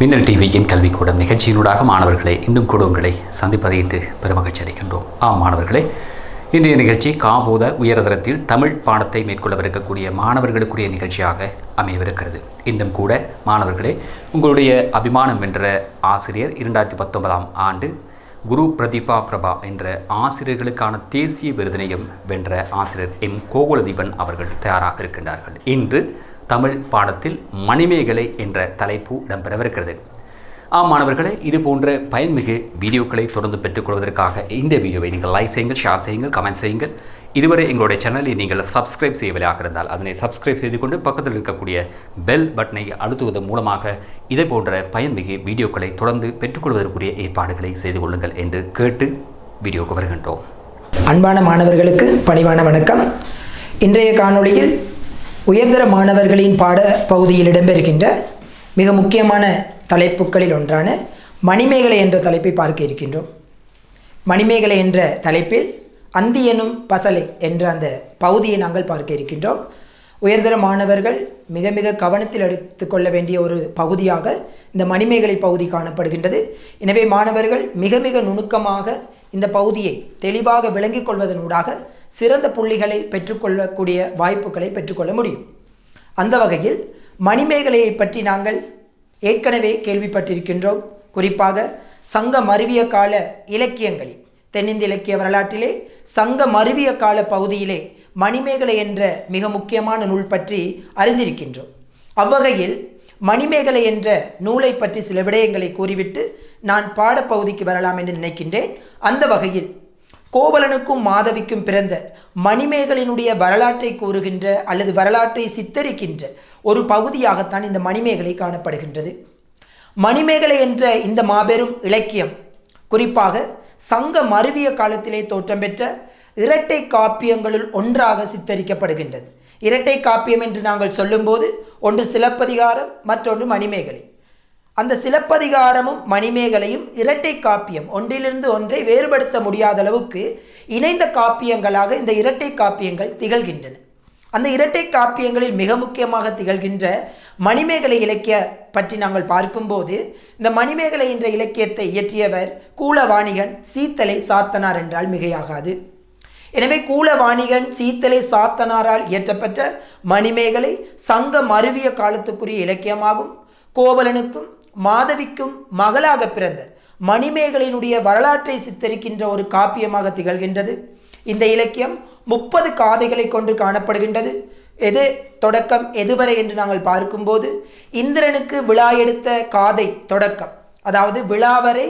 மின்னல் டிவியின் கல்விக்கூடம் நிகழ்ச்சியினூடாக மாணவர்களை இன்னும் கூட உங்களை சந்திப்பதை இன்று பெருமகிழ்ச்சி அளிக்கின்றோம். மாணவர்களே, இன்றைய நிகழ்ச்சி காபோத உயர்தரத்தில் தமிழ் பாடத்தை மேற்கொள்ளவிருக்கக்கூடிய மாணவர்களுக்குரிய நிகழ்ச்சியாக அமையவிருக்கிறது. இன்னும் கூட மாணவர்களே, உங்களுடைய அபிமானம் என்ற ஆசிரியர் 2019ஆம் ஆண்டு குரு பிரதீபா பிரபா என்ற ஆசிரியர்களுக்கான தேசிய விருதினையும் வென்ற ஆசிரியர் எம் கோகுலதீபன் அவர்கள் தயாராக இருக்கின்றார்கள். இன்று தமிழ் பாடத்தில் மணிமேகலை என்ற தலைப்பு இடம்பெறவிருக்கிறது. மாணவர்களே, இது போன்ற பயன்மிகு வீடியோக்களை தொடர்ந்து பெற்றுக்கொள்வதற்காக இந்த வீடியோவை நீங்கள் லைக் செய்யுங்கள், ஷேர் செய்யுங்கள், கமெண்ட் செய்யுங்கள். இதுவரை எங்களுடைய சேனலை நீங்கள் சப்ஸ்கிரைப் செய்யவில்லையாக இருந்தால் அதனை சப்ஸ்கிரைப் செய்து கொண்டு பக்கத்தில் இருக்கக்கூடிய பெல் பட்டனை அழுத்துவதன் மூலமாக இதே போன்ற பயன்மிகு வீடியோக்களை தொடர்ந்து பெற்றுக்கொள்வதற்குரிய ஏற்பாடுகளை செய்து கொள்ளுங்கள் என்று கேட்டு வீடியோக்கு வருகின்றோம். அன்பான மாணவர்களுக்கு பணிவான வணக்கம். இன்றைய காணொளியில் உயர்தர மாணவர்களின் பாட பகுதியில் இடம்பெறுகின்ற மிக முக்கியமான தலைப்புகளில் ஒன்றான மணிமேகலை என்ற தலைப்பை பார்க்க இருக்கின்றோம். மணிமேகலை என்ற தலைப்பில் அந்தி எனும் பசலை என்ற அந்த பகுதியை நாங்கள் பார்க்க இருக்கின்றோம். உயர்தர மாணவர்கள் மிக மிக கவனத்தில் எடுத்துக்கொள்ள வேண்டிய ஒரு பகுதியாக இந்த மணிமேகலை பகுதி காணப்படுகின்றது. எனவே மாணவர்கள் மிக மிக நுணுக்கமாக இந்த பகுதியை தெளிவாக விளங்கிக் கொள்வதனூடாக சிறந்த புள்ளிகளை பெற்றுக்கொள்ளக்கூடிய வாய்ப்புகளை பெற்றுக்கொள்ள முடியும். அந்த வகையில் மணிமேகலையை பற்றி நாங்கள் ஏற்கனவே கேள்விப்பட்டிருக்கின்றோம். குறிப்பாக சங்க மருவிய கால இலக்கியங்களில், தென்னிந்திய இலக்கிய வரலாற்றிலே சங்க மருவிய கால பகுதியிலே மணிமேகலை என்ற மிக முக்கியமான நூல் பற்றி அறிந்திருக்கின்றோம். அவ்வகையில் மணிமேகலை என்ற நூலை பற்றி சில விடயங்களை கூறிவிட்டு நான் பாடப்பகுதிக்கு வரலாம் என்று நினைக்கின்றேன். அந்த வகையில் கோவலனுக்கும் மாதவிக்கும் பிறந்த மணிமேகலையினுடைய வரலாற்றை கூறுகின்ற அல்லது வரலாற்றை சித்தரிக்கின்ற ஒரு பகுதியாகத்தான் இந்த மணிமேகலை காணப்படுகின்றது. மணிமேகலை என்ற இந்த மாபெரும் இலக்கியம் குறிப்பாக சங்க மருவிய காலத்திலே தோற்றம் பெற்ற இரட்டை காப்பியங்களுள் ஒன்றாக சித்தரிக்கப்படுகின்றது. இரட்டை காப்பியம் என்று நாங்கள் சொல்லும்போது ஒன்று சிலப்பதிகாரம், மற்றொன்று மணிமேகலை. அந்த சிலப்பதிகாரமும் மணிமேகலையும் இரட்டை காப்பியம், ஒன்றிலிருந்து ஒன்றை வேறுபடுத்த முடியாத அளவுக்கு இணைந்த காப்பியங்களாக இந்த இரட்டை காப்பியங்கள் திகழ்கின்றன. அந்த இரட்டை காப்பியங்களில் மிக முக்கியமாக திகழ்கின்ற மணிமேகலை இலக்கிய பற்றி நாங்கள் பார்க்கும்போது, இந்த மணிமேகலை என்ற இலக்கியத்தை இயற்றியவர் கூலவாணிகன் சீத்தலை சாத்தனார் என்றால் மிகையாகாது. எனவே கூலவாணிகன் சீத்தலை சாத்தனாரால் இயற்றப்பட்ட மணிமேகலை சங்க மருவிய காலத்துக்குரிய இலக்கியமாகும். கோவலனுக்கும் மாதவிக்கும் மகளாக பிறந்த மணிமேகலையினுடைய வரலாற்றை சித்தரிக்கின்ற ஒரு காப்பியமாக திகழ்கின்றது. இந்த இலக்கியம் 30 காதைகளை கொண்டு காணப்படுகின்றது. எது தொடக்கம் எதுவரை என்று நாங்கள் பார்க்கும்போது, இந்திரனுக்கு விழா எடுத்த காதை தொடக்கம், அதாவது விழாவரை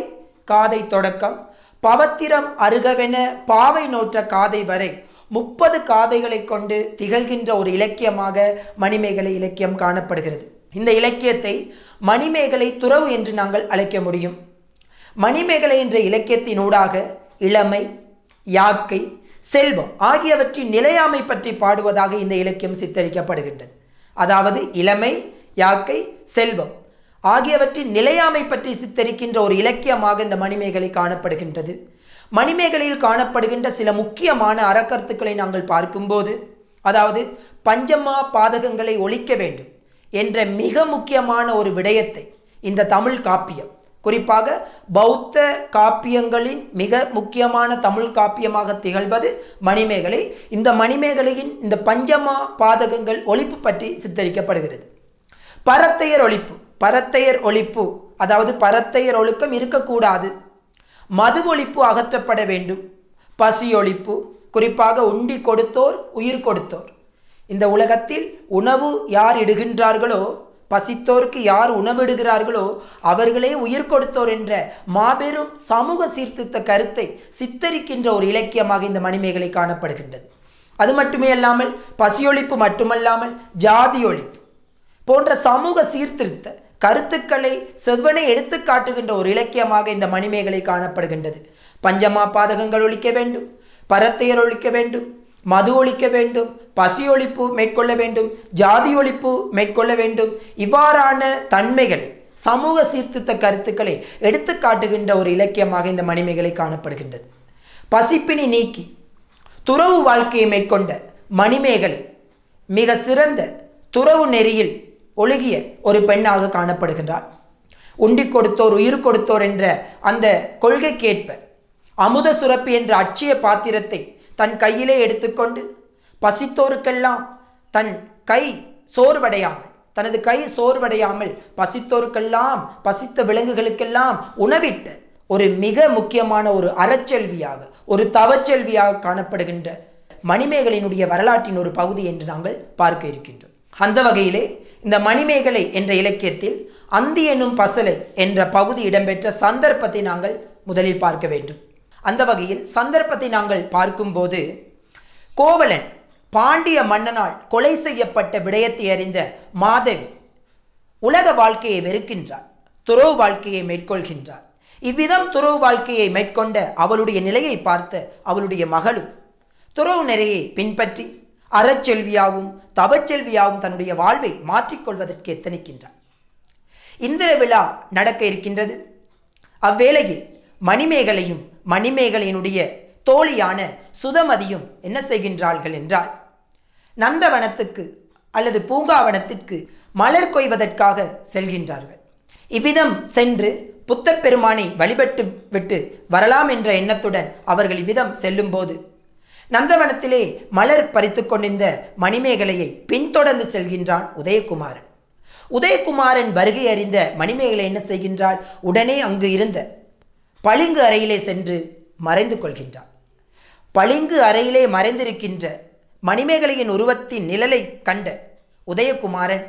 காதை தொடக்கம், பவத்திரம் அருகவென பாவை நோற்ற காதை வரை 30 காதைகளை கொண்டு திகழ்கின்ற ஒரு இலக்கியமாக மணிமேகலை இலக்கியம் காணப்படுகிறது. இந்த இலக்கியத்தை மணிமேகலை துறவு என்று நாங்கள் அழைக்க முடியும். மணிமேகலை என்ற இலக்கியத்தினூடாக இளமை, யாக்கை, செல்வம் ஆகியவற்றின் நிலையாமை பற்றி பாடுவதாக இந்த இலக்கியம் சித்தரிக்கப்படுகின்றது. அதாவது இளமை, யாக்கை, செல்வம் ஆகியவற்றின் நிலையாமை பற்றி சித்தரிக்கின்ற ஒரு இலக்கியமாக இந்த மணிமேகலை காணப்படுகின்றது. மணிமேகலையில் காணப்படுகின்ற சில முக்கியமான அறக்கருத்துக்களை நாங்கள் பார்க்கும்போது, அதாவது பஞ்சமா பாதகங்களை ஒழிக்க வேண்டும் என்ற மிக முக்கியமான ஒரு விடயத்தை இந்த தமிழ் காப்பியம், குறிப்பாக பௌத்த காப்பியங்களின் மிக முக்கியமான தமிழ் காப்பியமாக திகழ்வது மணிமேகலை. இந்த மணிமேகலையின் இந்த பஞ்சமா பாதகங்கள் ஒழிப்பு பற்றி சித்தரிக்கப்படுகிறது. பரத்தையர் ஒழிப்பு, பரத்தையர் ஒழிப்பு, அதாவது பரத்தையர் ஒழுக்கம் இருக்கக்கூடாது, மது ஒழிப்பு அகற்றப்பட வேண்டும், பசி ஒழிப்பு, குறிப்பாக உண்டி கொடுத்தோர் உயிர் கொடுத்தோர். இந்த உலகத்தில் உணவு யார் இடுகின்றார்களோ, பசித்தோருக்கு யார் உணவிடுகிறார்களோ அவர்களே உயிர் கொடுத்தோர் என்ற மாபெரும் சமூக சீர்திருத்த கருத்தை சித்தரிக்கின்ற ஒரு இலக்கியமாக இந்த மணிமேகலை காணப்படுகின்றது. அது மட்டுமே அல்லாமல் பசியொழிப்பு மட்டுமல்லாமல் ஜாதி ஒழிப்பு போன்ற சமூக சீர்திருத்த கருத்துக்களை செவ்வனை எடுத்து காட்டுகின்ற ஒரு இலக்கியமாக இந்த மணிமேகலை காணப்படுகின்றது. பஞ்சமா பாதகங்கள் ஒழிக்க வேண்டும், பரத்தையர் ஒழிக்க வேண்டும், மது ஒழிக்க வேண்டும், பசி ஒழிப்பு மேற்கொள்ள வேண்டும், ஜாதி ஒழிப்பு மேற்கொள்ள வேண்டும். இவ்வாறான தன்மைகளை, சமூக சீர்திருத்த கருத்துக்களை எடுத்து காட்டுகின்ற ஒரு இலக்கியமாக இந்த மணிமேகலை காணப்படுகின்றது. பசிப்பினி நீக்கி துறவு வாழ்க்கையை மேற்கொண்ட மணிமேகலை மிக சிறந்த துறவு நெறியில் ஒழுகிய ஒரு பெண்ணாக காணப்படுகின்றார். உண்டி கொடுத்தோர் உயிர் கொடுத்தோர் என்ற அந்த கொள்கைக்கேற்ப அமுத சுரப்பி என்ற அட்சய பாத்திரத்தை தன் கையிலே எடுத்துக்கொண்டு பசித்தோருக்கெல்லாம் தன் கை சோர்வடையாமல் தனது கை சோர்வடையாமல் பசித்தோருக்கெல்லாம் பசித்த விலங்குகளுக்கெல்லாம் உணவிட்ட ஒரு மிக முக்கியமான ஒரு அறச்செல்வியாக ஒரு தவச்செல்வியாக காணப்படுகின்ற மணிமேகலையினுடைய வரலாற்றின் ஒரு பகுதி என்று நாங்கள் பார்க்க இருக்கின்றோம். அந்த வகையிலே இந்த மணிமேகலை என்ற இலக்கியத்தில் அந்தி என்னும் பசலை என்ற பகுதி இடம்பெற்ற சந்தர்ப்பத்தை நாங்கள் முதலில் பார்க்க வேண்டும். அந்த வகையில் சந்தர்ப்பத்தை நாங்கள் பார்க்கும்போது கோவலன் பாண்டிய மன்னனால் கொலை செய்யப்பட்ட விடயத்தை அறிந்த மாதவி உலக வாழ்க்கையை வெறுக்கின்றார், துறவு வாழ்க்கையை மேற்கொள்கின்றார். இவ்விதம் துறவு வாழ்க்கையை மேற்கொண்ட அவளுடைய நிலையை பார்த்த அவளுடைய மகளும் துறவு நெறியை பின்பற்றி அறச்செல்வியாகவும் தவச்செல்வியாகவும் தன்னுடைய வாழ்வை மாற்றிக்கொள்வதற்கு எத்தனிக்கின்றார். இந்திர விழா நடக்க இருக்கின்றது. அவ்வேளையில் மணிமேகலையும் மணிமேகலையினுடைய தோழியான சுதமதியும் என்ன செய்கின்றார்கள் என்றால் நந்தவனத்துக்கு அல்லது பூங்காவனத்திற்கு மலர் கொய்வதற்காக செல்கின்றார்கள். இவ்விதம் சென்று புத்தப்பெருமானை வழிபட்டு விட்டு வரலாம் என்ற எண்ணத்துடன் அவர்கள் இவ்விதம் செல்லும் போது நந்தவனத்திலே மலர் பறித்து கொண்டிருந்த மணிமேகலையை பின்தொடர்ந்து செல்கின்றான் உதயகுமாரன். உதயகுமாரன் வருகை அறிந்த மணிமேகலை என்ன செய்கின்றாள்? உடனே அங்கு இருந்த பளிங்கு அறையிலே சென்று மறைந்து கொள்கின்றான். பளிங்கு அறையிலே மறைந்திருக்கின்ற மணிமேகலையின் உருவத்தின் நிழலை கண்ட உதயகுமாரன்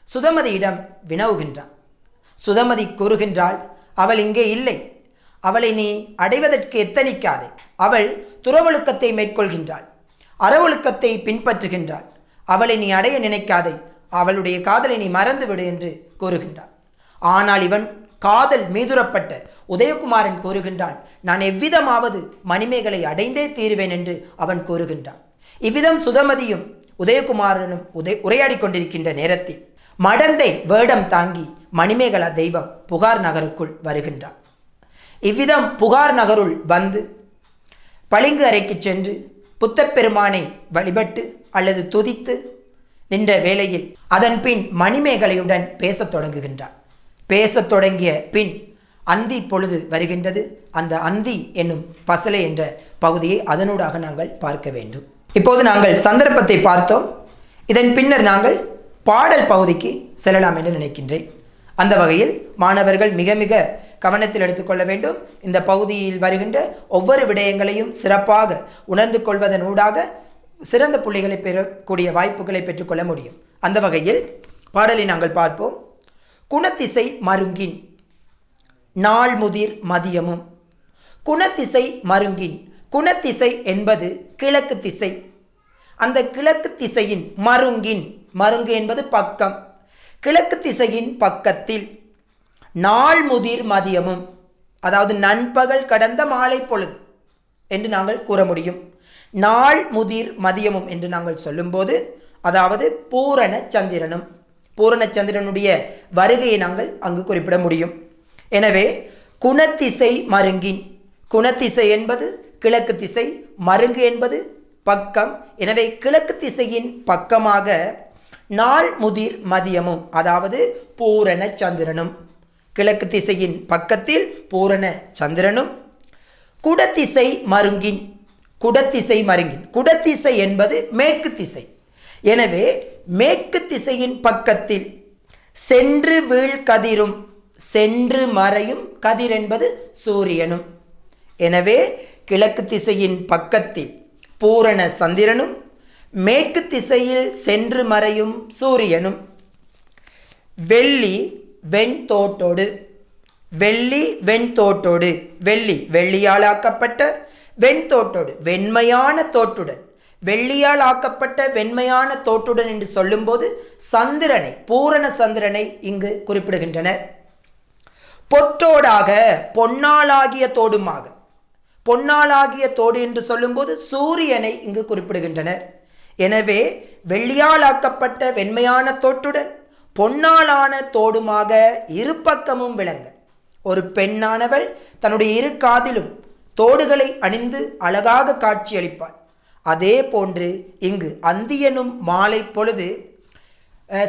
சுதமதியிடம் வினவுகின்றான். சுதமதி கூறுகின்றாள், அவள் இங்கே இல்லை, அவளை நீ அடைவதற்கு எத்தனிக்காதே. அவள் துறவொழுக்கத்தை மேற்கொள்கின்றாள், அறவொழுக்கத்தை பின்பற்றுகின்றாள். அவளை நீ அடைய நினைக்காதே, அவளுடைய காதலை நீ மறந்துவிடு என்று கூறுகின்றான். ஆனால் இவன் காதல் மீதுரப்பட்ட உதயகுமாரன் கூறுகின்றான், நான் எவ்விதமாவது மணிமேகலை அடைந்தே தீருவேன் என்று அவன் கூறுகின்றான். இவ்விதம் சுதமதியும் உதயகுமாரனும் உரையாடி கொண்டிருக்கின்ற நேரத்தில் மடந்தை வேடம் தாங்கி மணிமேகலா தெய்வம் புகார் நகருக்குள் வருகின்றான். இவ்விதம் புகார் நகருள் வந்து பளிங்கு அறைக்கு சென்று புத்தப்பெருமானை வழிபட்டு அல்லது துதித்து நின்ற வேளையில் அதன் பின் மணிமேகலையுடன் பேசத் தொடங்குகின்றார். பேசத் தொடங்கிய பின் அந்தி பொழுது வருகின்றது. அந்த அந்தி என்னும் பசலை என்ற பகுதியை அதனூடாக நாங்கள் பார்க்க வேண்டும். இப்போது நாங்கள் சந்தர்ப்பத்தை பார்த்தோம். இதன் பின்னர் நாங்கள் பாடல் பகுதிக்கு செல்லலாம் என்று நினைக்கின்றேன். அந்த வகையில் மாணவர்கள் மிக மிக கவனத்தில் எடுத்துக்கொள்ள வேண்டும். இந்த பகுதியில் வருகின்ற ஒவ்வொரு விடயங்களையும் சிறப்பாக உணர்ந்து கொள்வதனூடாக சிறந்த புள்ளிகளை பெறக்கூடிய வாய்ப்புகளை பெற்றுக்கொள்ள முடியும். அந்த வகையில் பாடலை நாங்கள் பார்ப்போம். குணத்திசை மருங்கின் நாள் முதிர் மதியமும். குணத்திசை மருங்கின், குணத்திசை என்பது கிழக்கு திசை. அந்த கிழக்கு திசையின் மருங்கின், மருங்கு என்பது பக்கம், கிழக்கு திசையின் பக்கத்தில் நாள் முதிர் மதியமும், அதாவது நண்பகல் கடந்த மாலை பொழுது என்று நாங்கள் கூற முடியும். நாள் முதிர் மதியமும் என்று நாங்கள் சொல்லும்போது அதாவது பூரண சந்திரனும், பூரண சந்திரனுடைய வருகையை நாங்கள் அங்கு குறிப்பிட முடியும். எனவே குணத்திசை மருங்கின், குணத்திசை என்பது கிழக்கு திசை, மருங்கு என்பது பக்கம். எனவே கிழக்கு திசையின் பக்கமாக நாள் முதிர் மதியமும், அதாவது பூரண சந்திரனும், கிழக்கு திசையின் பக்கத்தில் பூரண சந்திரனும். குடத்திசை மருங்கின், குடத்திசை மருங்கின், குடத்திசை என்பது மேற்கு திசை. எனவே மேற்கு திசையின் பக்கத்தில் சென்று வீழ் கதிரும், சென்று மறையும் கதிர் என்பது சூரியனும். எனவே கிழக்கு திசையின் பக்கத்தில் பூரண சந்திரனும், மேற்கு திசையில் சென்று மறையும் சூரியனும். வெள்ளி வெண்தோட்டோடு, வெள்ளி வெண்தோட்டோடு, வெள்ளி வெள்ளியால் ஆக்கப்பட்ட, வெண்தோட்டோடு வெண்மையான தோற்றுடன், வெள்ளியால் ஆக்கப்பட்ட வெண்மையான தோற்றுடன் என்று சொல்லும்போது சந்திரனை, பூரண சந்திரனை இங்கு குறிப்பிடுகின்றனர். பொற்றோடாக, பொன்னாளாகிய தோடுமாக, பொன்னாளாகிய தோடு என்று சொல்லும்போது சூரியனை இங்கு குறிப்பிடுகின்றனர். எனவே வெள்ளியால் ஆக்கப்பட்ட வெண்மையான தோற்றுடன் பொன்னாலான தோடுமாக இரு பக்கமும் விளங்க ஒரு பெண்ணானவள் தன்னுடைய இரு காதிலும் தோடுகளை அணிந்து அழகாக காட்சியளிப்பாள். அதே போன்று இங்கு அந்தி எனும் மாலை பொழுது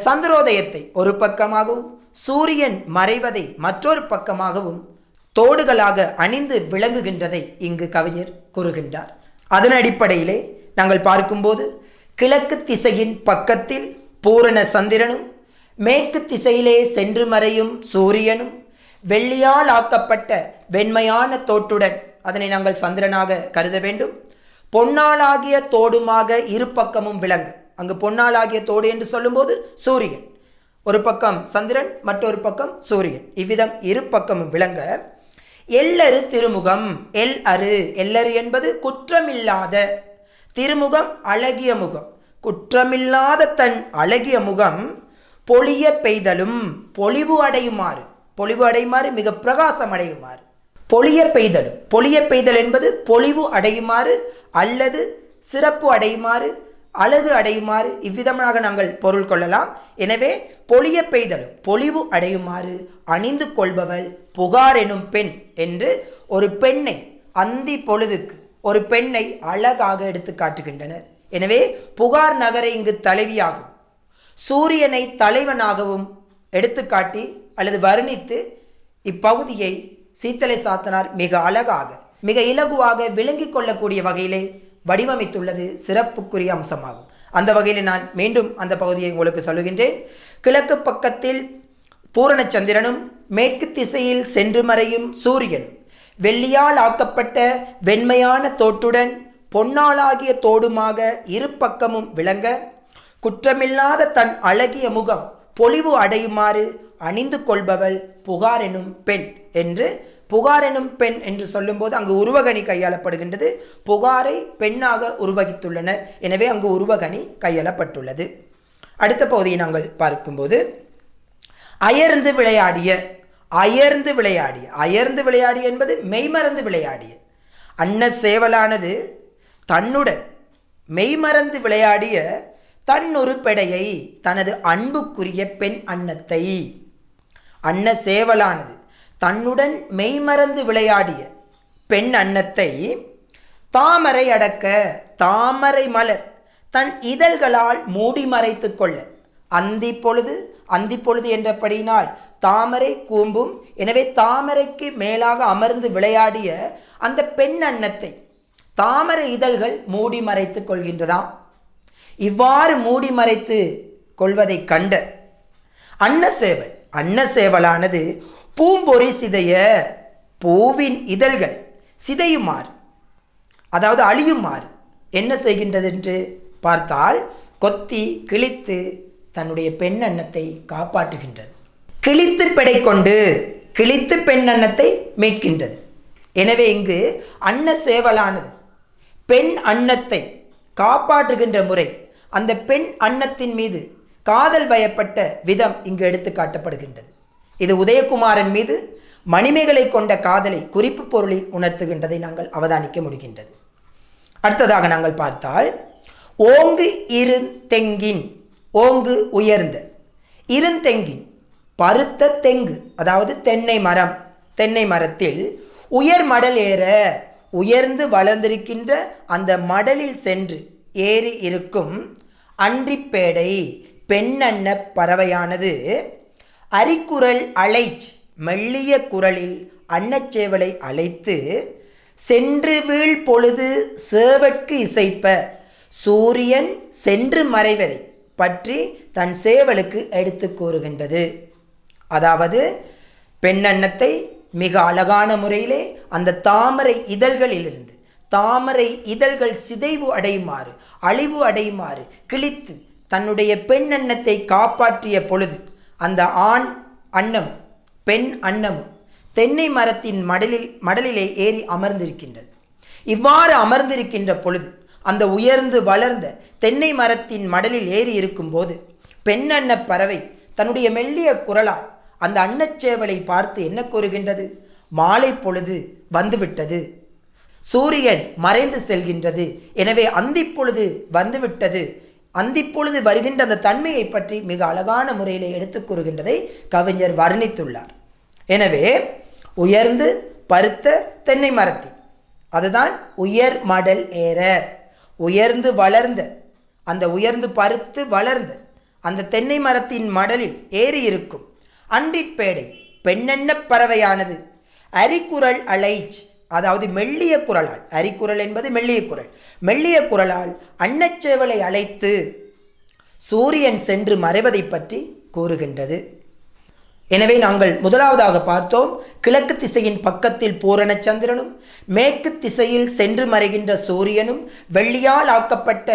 சந்திரோதயத்தை ஒரு பக்கமாகவும் சூரியன் மறைவதை மற்றொரு பக்கமாகவும் தோடுகளாக அணிந்து விளங்குகின்றதை இங்கு கவிஞர் கூறுகின்றார். அதன் அடிப்படையிலே நாங்கள் பார்க்கும்போது கிழக்கு திசையின் பக்கத்தில் பூரண சந்திரனும் மேற்கு திசையிலே சென்று மறையும் சூரியனும் வெள்ளியால் ஆக்கப்பட்ட வெண்மையான தோட்டுடன், அதனை நாங்கள் சந்திரனாக கருத வேண்டும், பொன்னாளாகிய தோடுமாக இரு பக்கமும் விளங்கு. அங்கு பொன்னாளாகிய தோடு என்று சொல்லும்போது சூரியன் ஒரு பக்கம், சந்திரன் மற்றொரு பக்கம் சூரியன், இவ்விதம் இரு பக்கமும் விளங்க எல்லரு திருமுகம். எல்லரு என்பது குற்றமில்லாத, திருமுகம் அழகிய முகம், குற்றமில்லாத தன் அழகிய முகம் பொலிய பெய்தலும் பொலிவு அடையுமாறு, பொலிவு அடையுமாறு மிக பிரகாசம் அடையுமாறு, பொலிய பெய்தலும், பொலிய பெய்தல் என்பது பொலிவு அடையுமாறு அல்லது சிறப்பு அடையுமாறு, அழகு அடையுமாறு, இவ்விதமாக நாங்கள் பொருள் கொள்ளலாம். எனவே பொலிய பெய்தலும் பொலிவு அடையுமாறு அணிந்து கொள்பவள் புகார் எனும் பெண் என்று ஒரு பெண்ணை, அந்தி பொழுதுக்கு ஒரு பெண்ணை அழகாக எடுத்து காட்டுகின்றனர். எனவே புகார் நகரை இங்கு தலைவியாகவும் சூரியனை தலைவனாகவும் எடுத்துக்காட்டி அல்லது வர்ணித்து இப்பகுதியை சீத்தலை சாத்தனார் மிக அழகாக, மிக இலகுவாக விளங்கிக் கொள்ளக்கூடிய வகையிலே வடிவமைத்துள்ளது சிறப்புக்குரிய அம்சமாகும். அந்த வகையில் நான் மீண்டும் அந்த பகுதியை உங்களுக்கு சொல்லுகின்றேன். கிழக்கு பக்கத்தில் பூரணச்சந்திரனும் மேற்கு திசையில் சென்று மறையும் சூரியனும் வெள்ளியால் ஆக்கப்பட்ட வெண்மையான தோட்டுடன் பொன்னாளாகிய தோடுமாக இரு பக்கமும் விளங்க குற்றமில்லாத தன் அழகிய முகம் பொலிவு அடையுமாறு அணிந்து கொள்பவள் புகார் எனும் பெண் என்று, புகார் எனும் பெண் என்று சொல்லும்போது அங்கு உருவகணி கையாளப்படுகின்றது. புகாரை பெண்ணாக உருவகித்துள்ளனர். எனவே அங்கு உருவகணி கையாளப்பட்டுள்ளது. அடுத்த பகுதியை நாங்கள் பார்க்கும்போது அயர்ந்து விளையாடிய, அயர்ந்து விளையாடிய, அயர்ந்து விளையாடிய என்பது மெய்மறந்து விளையாடிய. அன்ன சேவலானது தன்னுடன் மெய்மறந்து விளையாடிய தன்னொரு பெடையை, தனது அன்புக்குரிய பெண் அன்னத்தை, அன்ன சேவலானது தன்னுடன் மெய்மறந்து விளையாடிய பெண் அன்னத்தை தாமரை அடக்க, தாமரை மலர் தன் இதழ்களால் மூடி மறைத்து கொள்ள, அந்தி பொழுது, அந்தி பொழுது என்றபடியினால் தாமரை கூம்பும், எனவே தாமரைக்கு மேலாக அமர்ந்து விளையாடிய அந்த பெண் அன்னத்தை தாமரை இதழ்கள் மூடி மறைத்து கொள்கின்றதாம். இவ்வாறு மூடி மறைத்து கொள்வதை கண்ட அன்னசேவல், அன்னசேவலானது பூம்பொறி சிதைய, பூவின் இதழ்கள் சிதையுமாறு, அதாவது அழியுமாறு என்ன செய்கின்றது என்று பார்த்தால் கொத்தி கிழித்து தன்னுடைய பெண் அன்னத்தை காப்பாற்றுகின்றது. கிழித்து பெடை கொண்டு கிழித்து பெண் அன்னத்தை மீட்கின்றது. எனவே இங்கு அன்ன சேவலானது பெண் அன்னத்தை காப்பாற்றுகின்ற முறை, அந்த பெண் அன்னத்தின் மீது காதல் வயப்பட்ட விதம் இங்கு எடுத்து காட்டப்படுகின்றது. இது உதயகுமாரன் மீது மணிமேகலை கொண்ட காதலை குறிப்பு பொருளில் உணர்த்துகின்றதை நாங்கள் அவதானிக்க முடிகின்றது. அடுத்ததாக நாங்கள் பார்த்தால் ஓங்கு இருந்தெங்கின், ஓங்கு உயர்ந்த, இருந்தெங்கின் பருத்த தெங்கு, அதாவது தென்னை மரம், தென்னை மரத்தில் உயர் மடல் ஏற, உயர்ந்து வளர்ந்திருக்கின்ற அந்த மடலில் சென்று ஏறி இருக்கும் அன்றிப்பேடை பெண்ணன்ன பறவையானது அரிக்குரல் அழைச், மெல்லிய குரலில் அன்னச்சேவலை அழைத்து சென்று வீழ் பொழுது சேவற்கு இசைப்ப, சூரியன் சென்று மறைவதை பற்றி தன் சேவலுக்கு எடுத்து கூறுகின்றது. அதாவது பெண்ணன்னத்தை மிக அழகான முறையிலே அந்த தாமரை இதழ்களிலிருந்து, தாமரை இதழ்கள் சிதைவு அடையுமாறு, அழிவு அடையுமாறு கிழித்து தன்னுடைய பெண் அன்னத்தை காப்பாற்றிய பொழுது அந்த ஆண் அன்னமும் பெண் அன்னமும் தென்னை மரத்தின் மடலிலே ஏறி அமர்ந்திருக்கின்றது. இவ்வாறு அமர்ந்திருக்கின்ற பொழுது அந்த உயர்ந்து வளர்ந்த தென்னை மரத்தின் மடலில் ஏறி இருக்கும் போது பெண் அன்ன பறவை தன்னுடைய மெல்லிய குரலால் அந்த அன்னச்சேவலை பார்த்து என்ன கூறுகின்றது? மாலை பொழுது வந்துவிட்டது, சூரியன் மறைந்து செல்கின்றது, எனவே அந்திப்பொழுது வந்துவிட்டது, அந்திப்பொழுது வருகின்ற அந்த தன்மையை பற்றி மிக அழகான முறையில் எடுத்து கூறுகின்றதை கவிஞர் வர்ணித்துள்ளார். எனவே உயர்ந்து பருத்த தென்னை மரத்தில், அதுதான் உயர் மடல் ஏற, உயர்ந்து வளர்ந்த அந்த உயர்ந்து பருத்து வளர்ந்த அந்த தென்னை மரத்தின் மடலில் ஏறி இருக்கும் அன்றிப்பேடை பெண்ணென்ன பறவையானது அரிக்குரல் அழைச், அதாவது மெல்லிய குரலால், அரிக்குரல் என்பது மெல்லிய குரல், மெல்லிய குரலால் அன்னச்சேவலை அழைத்து சூரியன் சென்று மறைவதை பற்றி கூறுகின்றது. எனவே நாங்கள் முதலாவதாக பார்த்தோம், கிழக்கு திசையின் பக்கத்தில் பூரண சந்திரனும் மேற்கு திசையில் சென்று மறைகின்ற சூரியனும் வெள்ளியால் ஆக்கப்பட்ட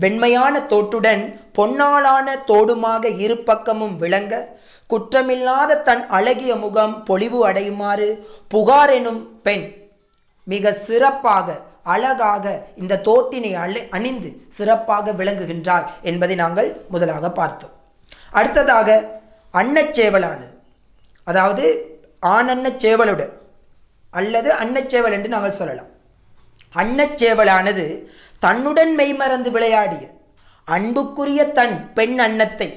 வெண்மையான தோட்டுடன் பொன்னாலான தோடுமாக இரு பக்கமும் விளங்க குற்றமில்லாத தன் அழகிய முகம் பொலிவு அடையுமாறு புகார் எனும் பெண் மிக சிறப்பாக அழகாக இந்த தோட்டினை அணிந்து சிறப்பாக விளங்குகின்றாள் என்பதை நாங்கள் முதலாக பார்த்தோம். அடுத்ததாக அன்னச்சேவலானது, அதாவது ஆணன்னச்சேவலுடன் அல்லது அன்னச்சேவல் என்று நாங்கள் சொல்லலாம். அன்னச்சேவலானது தன்னுடன் மெய்மறந்து விளையாடிய அன்புக்குரிய தன் பெண் அன்னத்தை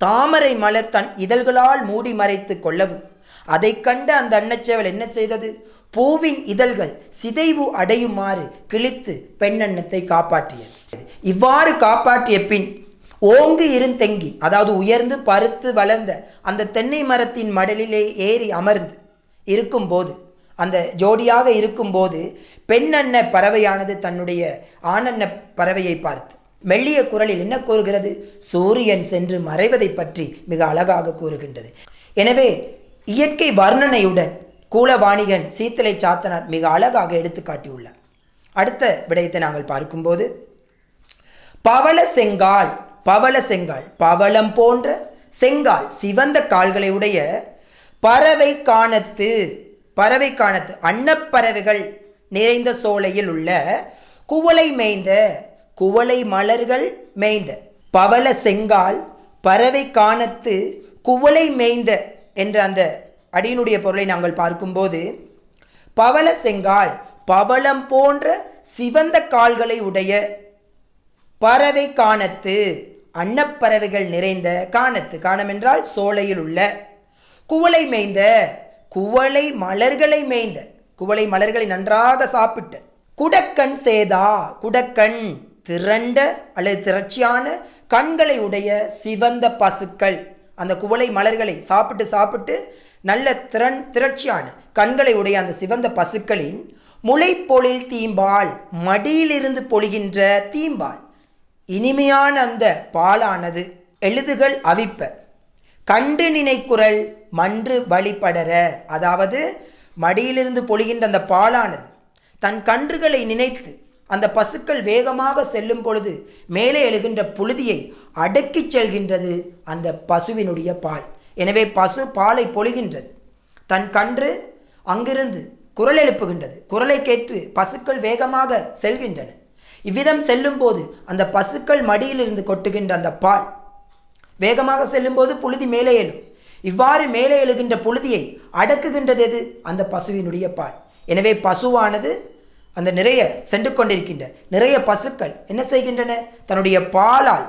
தாமரை மலர் தன் இதழ்களால் மூடி மறைத்து கொள்ளவும் அதை கண்ட அந்த அன்னச்சேவல் என்ன செய்தது? பூவின் இதழ்கள் சிதைவு அடையுமாறு கிழித்து பெண் அன்னத்தை காப்பாற்றியது. இவ்வாறு காப்பாற்றிய பின் ஓங்கு இருந்தெங்கி, அதாவது உயர்ந்து பருத்து வளர்ந்த அந்த தென்னை மரத்தின் மடலிலே ஏறி அமர்ந்து இருக்கும்போது, அந்த ஜோடியாக இருக்கும்போது பெண் அன்ன பறவையானது தன்னுடைய ஆணன்ன பறவையை பார்த்து மெல்லிய குரலில் என்ன கூறுகிறது? சூரியன் சென்று மறைவதை பற்றி மிக அழகாக கூறுகின்றது. எனவே இயற்கை வர்ணனையுடன் கூலவாணிகன் சீத்தலை சாத்தனார் மிக அழகாக எடுத்து காட்டியுள்ளார். அடுத்த விடயத்தை நாங்கள் பார்க்கும்போது பவள செங்கால், பவள செங்கால் பவளம் போன்ற செங்கால் சிவந்த கால்களை உடைய பறவை காணத்து, பறவை காணத்து அன்னப்பறவைகள் நிறைந்த சோலையில் உள்ள குவளை மேய்ந்த, குவளை மலர்கள் மேய்ந்த பவள செங்கால் பறவை காணத்து குவளை மேய்ந்த என்ற அந்த அடியினுடைய பொருளை நாங்கள் பார்க்கும்போது பவள செங்கால் பவளம் போன்ற சிவந்த கால்களை உடைய பறவை காணத்து அன்னப்பறவைகள் நிறைந்த காணத்து, காணம் என்றால் சோலையில் உள்ள குவளை மேய்ந்த, குவளை மலர்களை மேய்ந்த, குவளை மலர்களை நன்றாக சாப்பிட்ட குடக்கண் சேதா, குடக்கண் திரண்ட அல்லது திரட்சியான கண்களை உடைய சிவந்த பசுக்கள், அந்த குவளை மலர்களை சாப்பிட்டு சாப்பிட்டு நல்ல திரட்சியான கண்களை உடைய அந்த சிவந்த பசுக்களின் முளைப்பொழில் தீம்பால், மடியிலிருந்து பொழிகின்ற தீம்பால், இனிமையான அந்த பாலானது எழுதுகள் அவிப்ப கண்டு நினைக்குரல் மன்று வழிபடர, அதாவது மடியிலிருந்து பொழிகின்ற அந்த பாலானது தன் கன்றுகளை நினைத்து அந்த பசுக்கள் வேகமாக செல்லும் பொழுது மேலே எழுகின்ற புழுதியை அடக்கி செல்கின்றது அந்த பசுவினுடைய பால். எனவே பசு பாலை பொழிகின்றது, தன் கன்று அங்கிருந்து குரல் எழுப்புகின்றது, குரலை கேட்டு பசுக்கள் வேகமாக செல்கின்றன. இவ்விதம் செல்லும் போது அந்த பசுக்கள் மடியிலிருந்து கொட்டுகின்ற அந்த பால் வேகமாக செல்லும் போது புழுதி மேலே எழும். இவ்வாறு மேலே எழுகின்ற புழுதியை அடக்குகின்றது எது? அந்த பசுவினுடைய பால். எனவே பசுவானது அந்த நிறைய சென்று கொண்டிருக்கின்ற நிறைய பசுக்கள் என்ன செய்கின்றன? தன்னுடைய பாலால்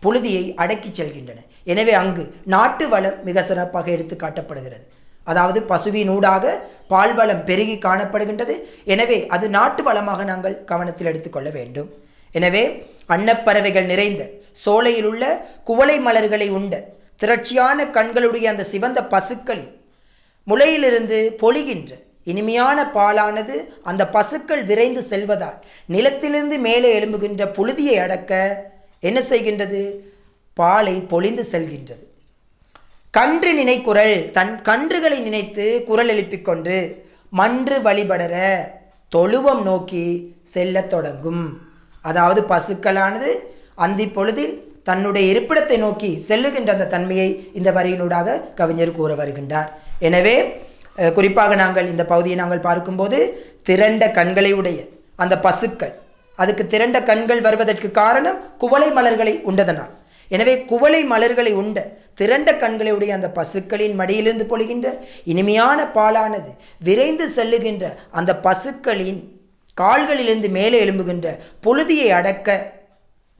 புழுதியை அடக்கி செல்கின்றன. எனவே அங்கு நாட்டு வளம் மிக சிறப்பாக எடுத்து காட்டப்படுகிறது. அதாவது பசுவினூடாக பால் வளம் பெருகி காணப்படுகின்றது. எனவே அது நாட்டு வளமாக நாங்கள் கவனத்தில் எடுத்துக்கொள்ள வேண்டும். எனவே அன்னப்பறவைகள் நிறைந்த சோலையில் உள்ள குவளை மலர்களை உண்ட திரட்சியான கண்களுடைய அந்த சிவந்த பசுக்களின் முளையிலிருந்து பொழிகின்ற இனிமையான பாலானது அந்த பசுக்கள் விரைந்து செல்வதால் நிலத்திலிருந்து மேலே எழும்புகின்ற புழுதியை அடக்க என்ன செய்கின்றது? பாலை பொழிந்து செல்கின்றது. கன்று நினைக்குரல், தன் கன்றுகளை நினைத்து குரல் எழுப்பிக் கொண்டு மன்று வழிபடர தொழுவம் நோக்கி செல்ல தொடங்கும். அதாவது பசுக்களானது அந்தி பொழுதில் தன்னுடைய இருப்பிடத்தை நோக்கி செல்லுகின்ற அந்த தன்மையை இந்த வரியினூடாக கவிஞர் கூற வருகின்றார். எனவே குறிப்பாக நாங்கள் இந்த பகுதியை நாங்கள் பார்க்கும்போது திரண்ட கண்களை உடைய அந்த பசுக்கள், அதுக்கு திரண்ட கண்கள் வருவதற்கு காரணம் குவளை மலர்களை உண்டதனால். எனவே குவளை மலர்களை உண்ட திரண்ட கண்களை உடைய அந்த பசுக்களின் மடியிலிருந்து பொழிகின்ற இனிமையான பாலானது விரைந்து செல்லுகின்ற அந்த பசுக்களின் கால்களிலிருந்து மேலே எழும்புகின்ற புழுதியை அடக்க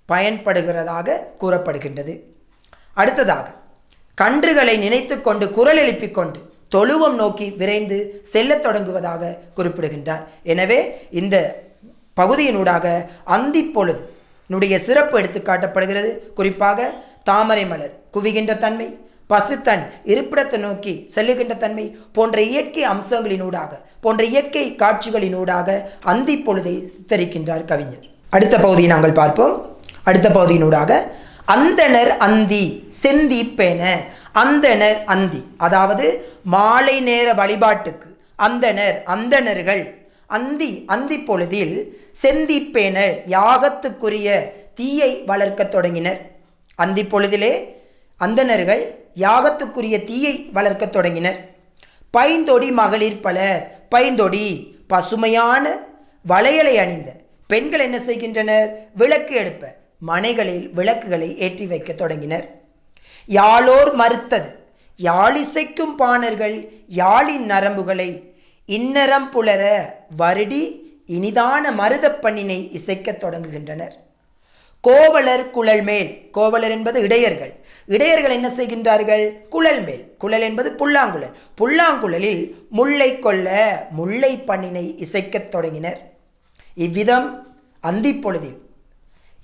பயன்படுகிறதாக கூறப்படுகின்றது. அடுத்ததாக கன்றுகளை நினைத்து கொண்டு குரல் எழுப்பிக் கொண்டு தொழுவம் நோக்கி விரைந்து செல்லத் தொடங்குவதாக குறிப்பிடுகின்றார். எனவே இந்த பகுதியினூடாக அந்தி பொழுது சிறப்பு எடுத்து காட்டப்படுகிறது. குறிப்பாக தாமரை மலர் குவிகின்ற தன்மை, பசு தன் இருப்பிடத்தை நோக்கி செல்லுகின்ற தன்மை போன்ற இயற்கை அம்சங்களினூடாக, போன்ற இயற்கை காட்சிகளினூடாக அந்தி பொழுதை சித்தரிக்கின்றார் கவிஞர். அடுத்த பகுதியை நாங்கள் பார்ப்போம். அடுத்த பகுதியினூடாக அந்தணர் அந்தி செந்திப்பென. அந்தணர் அந்தி, அதாவது மாலை நேர வழிபாட்டுக்கு அந்தணர்கள் அந்தி பொழுதில் செந்திப்பேனர் யாகத்துக்குரிய தீயை வளர்க்க தொடங்கினர். அந்தி பொழுதிலே அந்தணர்கள் யாகத்துக்குரிய தீயை வளர்க்க தொடங்கினர். பைந்தொடி மகளிர் பலர், பைந்தொடி பசுமையான வளையலை அணிந்த பெண்கள் என்ன செய்கின்றனர்? விளக்கு எடுப்ப மனைகளில் விளக்குகளை ஏற்றி வைக்க தொடங்கினர். யாழோர் மறுத்தது, யாழிசைக்கும் பாணர்கள் யாழின் நரம்புகளை இன்னரம் புலர வருடி இனிதான மருதப்பண்ணினை இசைக்க தொடங்குகின்றனர். கோவலர் குழல் மேல், கோவலர் என்பது இடையர்கள் என்ன செய்கின்றார்கள்? குழல் மேல், குழல் என்பது புல்லாங்குழல், புல்லாங்குழலில் முல்லை கொள்ள முல்லை பண்ணினை இசைக்கத் தொடங்கினர். இவ்விதம் அந்தி பொழுதில்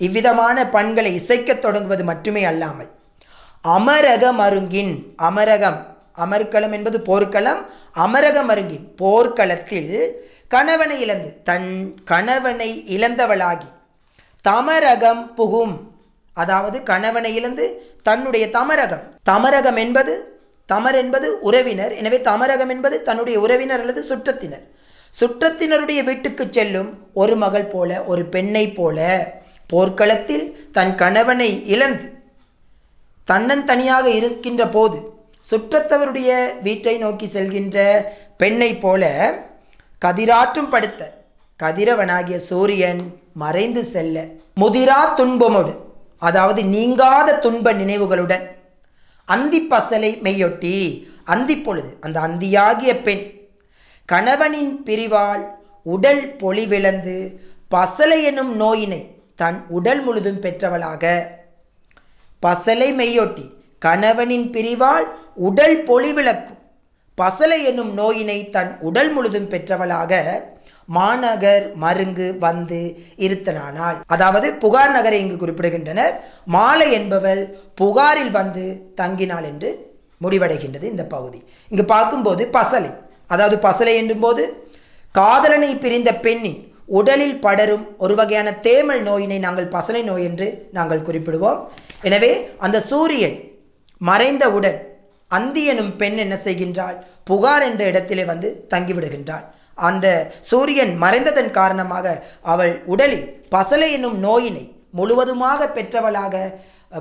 இவ்விதமான பண்களை இசைக்கத் தொடங்குவது மட்டுமே அல்லாமல் அமரகம் அருங்கின், அமர்க்களம் என்பது போர்க்களம், அமரகம் அருங்கின் போர்க்களத்தில் கணவனை இழந்து தன் கணவனை இழந்தவளாகி தமரகம் புகும், அதாவது கணவனை இழந்து தன்னுடைய தமரகம் என்பது தமர் என்பது உறவினர். எனவே தமரகம் என்பது தன்னுடைய உறவினர் அல்லது சுற்றத்தினருடைய வீட்டுக்கு செல்லும் ஒரு மகள் போல, ஒரு பெண்ணை போல போர்க்களத்தில் தன் கணவனை இழந்து தன்னந்தனியாக இருக்கின்ற போது சுற்றத்தவருடைய வீட்டை நோக்கி செல்கின்ற பெண்ணை போல கதிராற்றும் படுத்த கதிரவனாகிய சூரியன் மறைந்து செல்ல முதிரா துன்பமோடு, அதாவது நீங்காத துன்ப நினைவுகளுடன் அந்தி பசலை மெய்யொட்டி அந்தி பொழுது அந்த அந்தியாகிய பெண் கணவனின் பிரிவால் உடல் பொலிவிழந்து பசலை எனும் நோயினை தன் உடல் முழுதும் பெற்றவளாக, பசலை மெய்யொட்டி கணவனின் பிரிவால் உடல் பொலிவிழக்கும் பசலை என்னும் நோயினை தன் உடல் முழுதும் பெற்றவளாக மாநகர் மருங்கு வந்து இருத்தனானாள். அதாவது புகார் நகரை இங்கு குறிப்பிடுகின்றனர். மாலை என்பவள் புகாரில் வந்து தங்கினாள் என்று முடிவடைகின்றது இந்த பகுதி. இங்கு பார்க்கும்போது பசலை, அதாவது பசலை என்னும் போது காதலனை பிரிந்த பெண்ணின் உடலில் படரும் ஒரு வகையான தேமல் நோயினை நாங்கள் பசலை நோய் என்று நாங்கள் குறிப்பிடுவோம். எனவே அந்த சூரியன் மறைந்தவுடன் அந்தி எனும் பெண் என்ன செய்கின்றாள்? புகார் என்ற இடத்திலே வந்து தங்கிவிடுகின்றாள். அந்த சூரியன் மறைந்ததன் காரணமாக அவள் உடலில் பசலை என்னும் நோயினை முழுவதுமாக பெற்றவளாக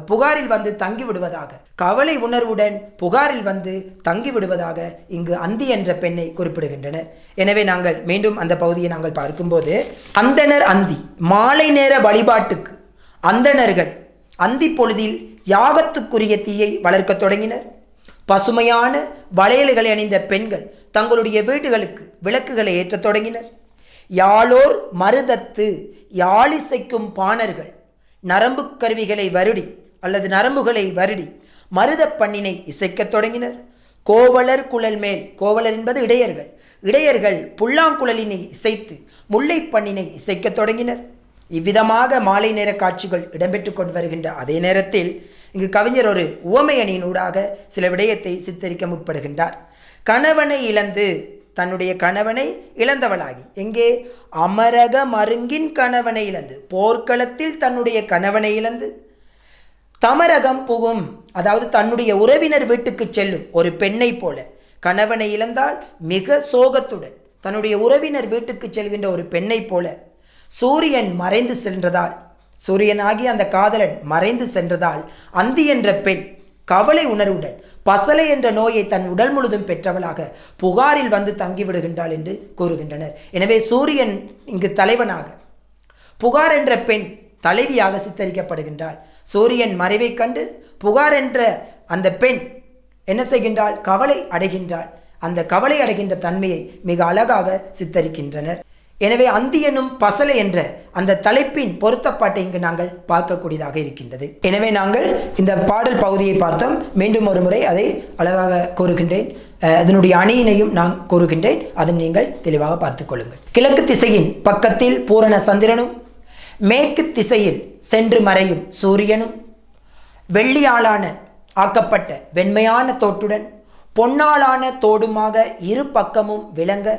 புகாரில் வந்து தங்கிவிடுவதாக, கவலை உணர்வுடன் புகாரில் வந்து தங்கிவிடுவதாக இங்கு அந்தி என்ற பெண்ணை குறிப்பிடுகின்றனர். எனவே நாங்கள் மீண்டும் அந்த பகுதியை நாங்கள் பார்க்கும்போது அந்தணர் அந்தி மாலை நேர வழிபாட்டுக்கு அந்தணர்கள் அந்தி பொழுதில் யாகத்துக்குரிய தீயை வளர்க்க தொடங்கினர். பசுமையான வளையல்களை அணிந்த பெண்கள் தங்களுடைய வீடுகளுக்கு விளக்குகளை ஏற்றத் தொடங்கினர். யாழோர் மருதத்து யாழிசைக்கும் பாணர்கள் நரம்பு கருவிகளை வருடி அல்லது நரம்புகளை வருடி மருத பண்ணினை இசைக்கத் தொடங்கினர். கோவலர் குழல் மேல், கோவலர் என்பது இடையர்கள் புல்லாங்குழலினை இசைத்து முல்லை பண்ணினை இசைக்கத் தொடங்கினர். இவ்விதமாக மாலை நேர காட்சிகள் இடம்பெற்று கொண்டு வருகின்ற அதே நேரத்தில் இங்கு கவிஞர் ஒரு உவமை அணியினூடாக சில விடயத்தை சித்தரிக்க முற்படுகின்றார். கணவனை இழந்து, தன்னுடைய கணவனை இழந்தவளாகி, எங்கே? அமரக மருங்கின் கணவனை இழந்து, போர்க்களத்தில் தன்னுடைய கணவனை இழந்து தமரகம் புகும், அதாவது தன்னுடைய உறவினர் வீட்டுக்கு செல்லும் ஒரு பெண்ணை போல கணவனை இழந்தால் மிக சோகத்துடன் தன்னுடைய உறவினர் வீட்டுக்கு செல்கின்ற ஒரு பெண்ணை போல சூரியன் மறைந்து சென்றதால், சூரியனாகி அந்த காதலன் மறைந்து சென்றதால் அந்தி என்ற பெண் கவலை உணர்வுடன் பசலை என்ற நோயை தன் உடல் முழுதும் பெற்றவளாக புகாரில் வந்து தங்கிவிடுகின்றாள் என்று கூறுகின்றனர். எனவே சூரியன் இங்கு தலைவனாக, புகார் என்ற பெண் தலைவியாக சித்தரிக்கப்படுகின்றாள். சூரியன் மறைவை கண்டு புகார் என்ற அந்த பெண் என்ன செய்கின்றாள்? கவலை அடைகின்றாள். அந்த கவலை அடைகின்ற தன்மையை மிக அழகாக சித்தரிக்கின்றனர். எனவே அந்தி எனும் பசலை என்ற அந்த தலைப்பின் பொருத்தப்பாட்டை இங்கு நாங்கள் பார்க்கக்கூடியதாக இருக்கின்றது. எனவே நாங்கள் இந்த பாடல் பகுதியை பார்த்தோம். மீண்டும் ஒரு முறை அதை அழகாக கூறுகின்றேன். அதனுடைய அணியினையும் நான் கூறுகின்றேன். அதை நீங்கள் தெளிவாக பார்த்து கொள்ளுங்கள். கிழக்கு திசையின் பக்கத்தில் பூரண சந்திரனும், மேற்கு திசையில் சென்று மறையும் சூரியனும், வெள்ளியாளான ஆக்கப்பட்ட வெண்மையான தோட்டுடன் பொன்னாலான தோடுமாக இரு பக்கமும் விளங்க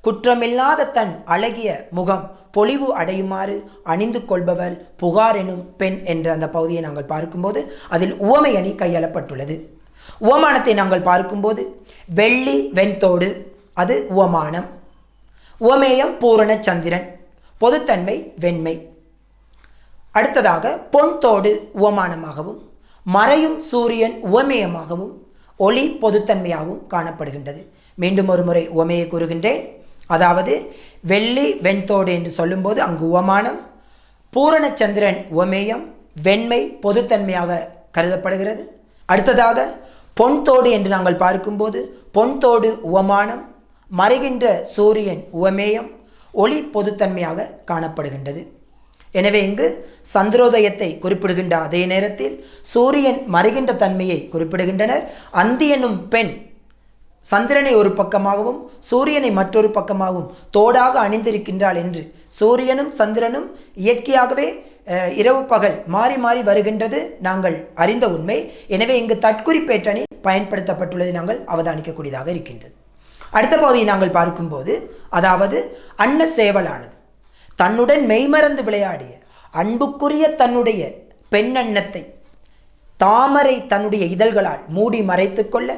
குற்றமில்லாத தன் அழகிய முகம் பொலிவு அடையுமாறு அணிந்து கொள்பவள் புகார் எனும் பெண் என்ற அந்த பகுதியை நாங்கள் பார்க்கும்போது அதில் உவமை அணி கையாளப்பட்டுள்ளது. உவமானத்தை நாங்கள் பார்க்கும்போது வெள்ளி வெண்தோடு அது உவமானம், உவமேயம் பூரண சந்திரன், பொதுத்தன்மை வெண்மை. அடுத்ததாக பொன்தோடு உவமானமாகவும் மறையும் சூரியன் உவமேயமாகவும் ஒளி பொதுத்தன்மையாகவும் காணப்படுகின்றது. மீண்டும் ஒரு முறை உவமையை கூறுகின்றேன். அதாவது வெள்ளி வெண்தோடு என்று சொல்லும்போது அங்கு உவமானம், பூரணச்சந்திரன் உவமேயம், வெண்மை பொதுத்தன்மையாக கருதப்படுகிறது. அடுத்ததாக பொன்தோடு என்று நாங்கள் பார்க்கும்போது பொன்தோடு உவமானம், மறைகின்ற சூரியன் உவமேயம், ஒளி பொதுத்தன்மையாக காணப்படுகின்றது. எனவே இங்கு சந்திரோதயத்தை குறிப்பிடுகின்ற அதே நேரத்தில் சூரியன் மறைகின்ற தன்மையை குறிப்பிடுகின்றனர். அந்தி எனும் பெண் சந்திரனை ஒரு பக்கமாகவும் சூரியனை மற்றொரு பக்கமாகவும் தோடாக அணிந்திருக்கின்றாள் என்று சூரியனும் சந்திரனும் இயற்கையாகவே இரவு பகல் மாறி மாறி வருகின்றது நாங்கள் அறிந்த உண்மை. எனவே இங்கு தற்குறிப்பேற்றணி பயன்படுத்தப்பட்டுள்ளதை நாங்கள் அவதானிக்கக்கூடியதாக இருக்கின்றது. அடுத்த பகுதியை நாங்கள் பார்க்கும்போது அதாவது அன்ன சேவலானது தன்னுடன் மெய்மறந்து விளையாடிய அன்புக்குரிய தன்னுடைய பெண்ணன்னத்தை தாமரை தன்னுடைய இதழ்களால் மூடி மறைத்து கொள்ள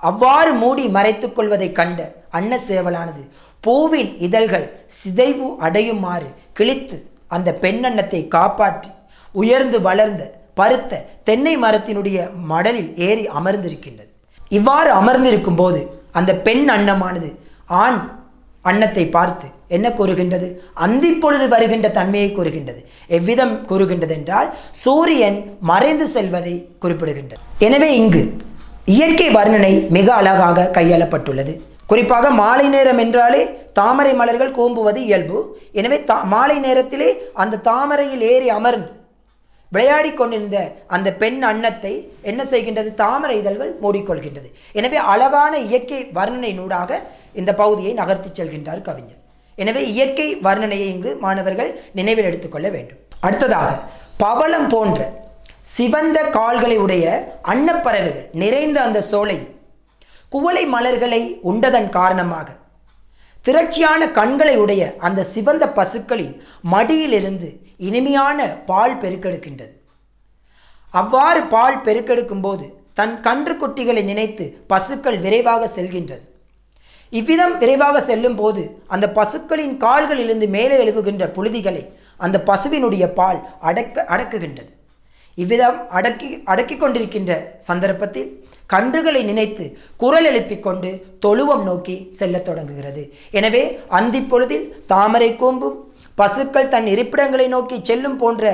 அவ்வாறு மூடி மறைத்து கொள்வதை கண்ட அன்ன சேவலானது பூவின் இதழ்கள் சிதைவு அடையுமாறு கிழித்து அந்த பெண்ணன்னத்தை காப்பாற்றி உயர்ந்து வளர்ந்த பருத்த தென்னை மரத்தினுடைய மடலில் ஏறி அமர்ந்திருக்கின்றது. இவ்வாறு அமர்ந்திருக்கும் போது அந்த பெண் அன்னமானது ஆண் அன்னத்தை பார்த்து என்ன கூறுகின்றது? அந்தி பொழுது வருகின்ற தன்மையை கூறுகின்றது. எவ்விதம் கூறுகின்றது என்றால் சூரியன் மறைந்து செல்வதை குறிப்பிடுகின்றது. எனவே இங்கு இயற்கை வர்ணனை மிக அழகாக கையாளப்பட்டுள்ளது. குறிப்பாக மாலை நேரம் என்றாலே தாமரை மலர்கள் கூம்புவது இயல்பு. எனவே மாலை நேரத்திலே அந்த தாமரையில் ஏறி அமர்ந்து விளையாடி கொண்டிருந்த அந்த பெண் அன்னத்தை என்ன செய்கின்றது? தாமரை இதழ்கள் மூடிக்கொள்கின்றது. எனவே அழகான இயற்கை வர்ணனை நூடாக இந்த பகுதியை நகர்த்தி செல்கின்றார் கவிஞர். எனவே இயற்கை வர்ணனையை இங்கு மாணவர்கள் நினைவில் எடுத்துக்கொள்ள வேண்டும். அடுத்ததாக பவளம் போன்ற சிவந்த கால்களை உடைய அன்னப்பறவைகள் நிறைந்த அந்த சோலையில் குவளை மலர்களை உண்டதன் காரணமாக திரட்சியான கண்களை உடைய அந்த சிவந்த பசுக்களின் மடியிலிருந்து இனிமையான பால் பெருக்கெடுக்கின்றது. அவ்வாறு பால் பெருக்கெடுக்கும் போது தன் கன்று குட்டிகளை நினைத்து பசுக்கள் விரைவாக செல்கின்றது. இவ்விதம் விரைவாக செல்லும் போது அந்த பசுக்களின் கால்களிலிருந்து மேலே எழுப்புகின்ற புழுதிகளை அந்த பசுவினுடைய பால் அடக்குகின்றது. இவ்விதம் அடக்கி கொண்டிருக்கின்ற சந்தர்ப்பத்தில் கன்றுகளை நினைத்து குரல் எழுப்பிக் கொண்டு தொழுவம் நோக்கி செல்லத் தொடங்குகிறது. எனவே அந்தி பொழுதில் தாமரை கூம்பும் பசுக்கள் தன் இருப்பிடங்களை நோக்கி செல்லும் போன்ற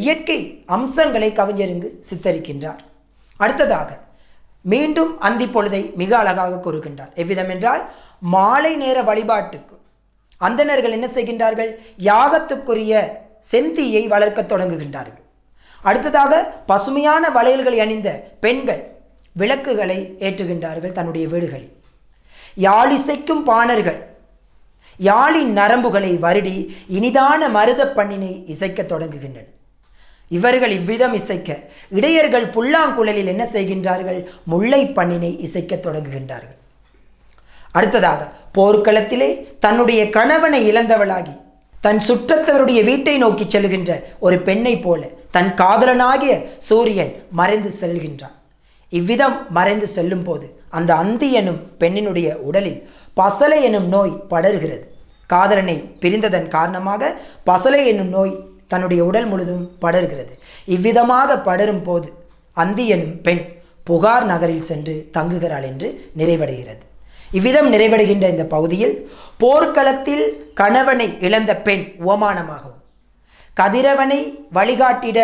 இயற்கை அம்சங்களை கவிஞர் இங்கு சித்தரிக்கின்றார். அடுத்ததாக மீண்டும் அந்தி பொழுதை மிக அழகாக கூறுகின்றார். எவ்விதம் என்றால் மாலை நேர வழிபாட்டுக்கு அந்தணர்கள் என்ன செய்கின்றார்கள்? யாகத்துக்குரிய செந்தீயை வளர்க்க தொடங்குகின்றார்கள். அடுத்ததாக பசுமையான வளையல்களை அணிந்த பெண்கள் விளக்குகளை ஏற்றுகின்றார்கள் தன்னுடைய வீடுகளில். யாழிசைக்கும் பாணர்கள் யாழின் நரம்புகளை வருடி இனிதான மருத பண்ணினை இசைக்க தொடங்குகின்றனர். இவர்கள் இவ்விதம் இசைக்க இடையர்கள் புல்லாங்குழலில் என்ன செய்கின்றார்கள்? முல்லை பண்ணினை இசைக்க தொடங்குகின்றார்கள். அடுத்ததாக போர்க்களத்திலே தன்னுடைய கணவனை இழந்தவளாகி தன் சுற்றத்தவருடைய வீட்டை நோக்கி செல்கின்ற ஒரு பெண்ணை போல தன் காதலனாகிய சூரியன் மறைந்து செல்கின்றான். இவ்விதம் மறைந்து செல்லும் போது அந்த அந்தி எனும் பெண்ணினுடைய உடலில் பசலை எனும் நோய் படர்கிறது. காதலனை பிரிந்ததன் காரணமாக பசலை என்னும் நோய் தன்னுடைய உடல் முழுதும் படர்கிறது. இவ்விதமாக படரும் போது அந்தி எனும் பெண் புகார் நகரில் சென்று தங்குகிறாள் என்று நிறைவடைகிறது. இவ்விதம் நிறைவடைகின்ற இந்த பகுதியில் போர்க்களத்தில் கணவனை இழந்த பெண் உவமானமாகவும் கதிரவனை வழிகாட்டிட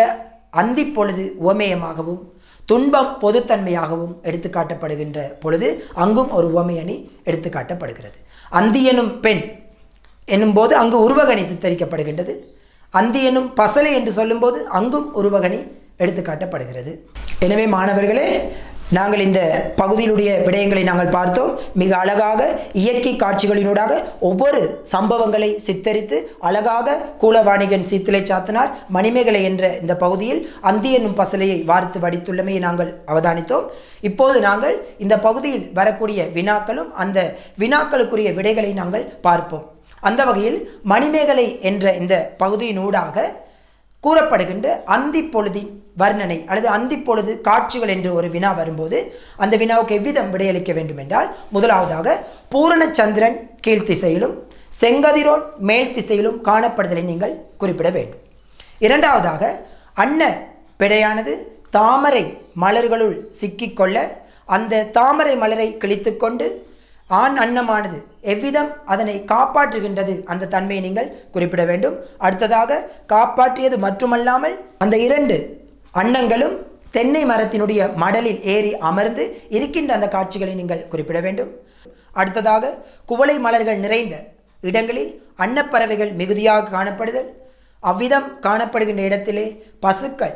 அந்தி பொழுது உவமேயமாகவும் துன்பம் பொதுத்தன்மையாகவும் எடுத்துக்காட்டப்படுகின்ற பொழுது அங்கும் ஒரு உவமை அணி எடுத்துக்காட்டப்படுகிறது. அந்தி எனும் பெண் என்னும்போது அங்கு உருவகணி சித்தரிக்கப்படுகின்றது. அந்தி எனும் பசலை என்று சொல்லும்போது அங்கும் உருவகணி எடுத்துக்காட்டப்படுகிறது. எனவே மாணவர்களே நாங்கள் இந்த பகுதியிலுடைய விடயங்களை நாங்கள் பார்த்தோம். மிக அழகாக இயற்கை காட்சிகளினூடாக ஒவ்வொரு சம்பவங்களை சித்தரித்து அழகாக கூலவாணிகன் சீத்திலை சாத்தனார் மணிமேகலை என்ற இந்த பகுதியில் அந்தி என்னும் பசலையை வார்த்து வடித்துள்ளமையை நாங்கள் அவதானித்தோம். இப்போது நாங்கள் இந்த பகுதியில் வரக்கூடிய வினாக்களும் அந்த வினாக்களுக்குரிய விடைகளை நாங்கள் பார்ப்போம். அந்த வகையில் மணிமேகலை என்ற இந்த பகுதியினூடாக கூறப்படுகின்ற அந்தி பொழுதின் வர்ணனை அல்லது அந்தி பொழுது காட்சிகள் என்று ஒரு வினா வரும்போது அந்த வினாவுக்கு எவ்விதம் விடையளிக்க வேண்டும் என்றால், முதலாவதாக பூரண சந்திரன் கீழ்த்திசையிலும் செங்கதிரோன் மேல் திசையிலும் காணப்படுதலை நீங்கள் குறிப்பிட வேண்டும். இரண்டாவதாக அன்ன பெடையானது தாமரை மலர்களுள் சிக்கிக்கொள்ள அந்த தாமரை மலரை கிழித்துக்கொண்டு ஆண் அன்னமானது எவ்விதம் அதனை காப்பாற்றுகின்றது அந்த தன்மையை நீங்கள் குறிப்பிட வேண்டும். அடுத்ததாக காப்பாற்றியது மட்டுமல்லாமல் அந்த இரண்டு அன்னங்களும் தென்னை மரத்தினுடைய மடலில் ஏறி அமர்ந்து இருக்கின்ற அந்த காட்சிகளை நீங்கள் குறிப்பிட வேண்டும். அடுத்ததாக குவளை மலர்கள் நிறைந்த இடங்களில் அன்னப்பறவைகள் மிகுதியாக காணப்படுதல், அவ்விதம் காணப்படுகின்ற இடத்திலே பசுக்கள்